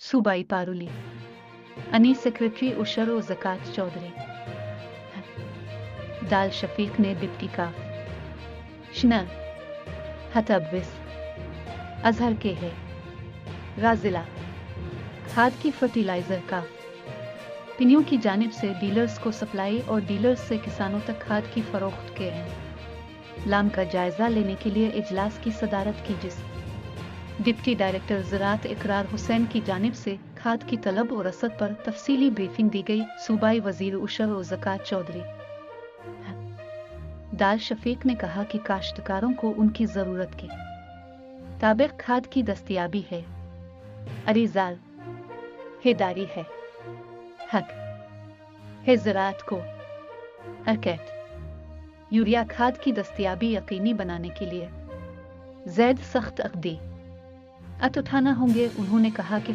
सूबाई पारुली अनी सेक्रेटरी उशर व ज़कात चौधरी दाल शफीक ने डिप्टी का शना हतबविस अजहर के है राजिला खाद की फर्टिलाइजर का पिनियों की जानिब से डीलर्स को सप्लाई और डीलर्स से किसानों तक खाद की फरोख्त के लाम का जायजा लेने के लिए इजलास की सदारत की जिस डिप्टी डायरेक्टर ज़राअत इकरार हुसैन की जानिब से खाद की तलब और रसद पर तफसीली ब्रीफिंग दी गई। सूबाई वजीर उशर और ज़कात चौधरी दाल शफीक ने कहा कि काश्तकारों को उनकी ज़रूरत के ताबिक खाद की दस्तयाबी है, अरीजाल हिदारी है, हक है ज़राअत को हरकत यूरिया खाद की दस्तयाबी यकीनी बनाने के लिए ज़ैद सख्त अक़दी उठाना होंगे। उन्होंने कहा कि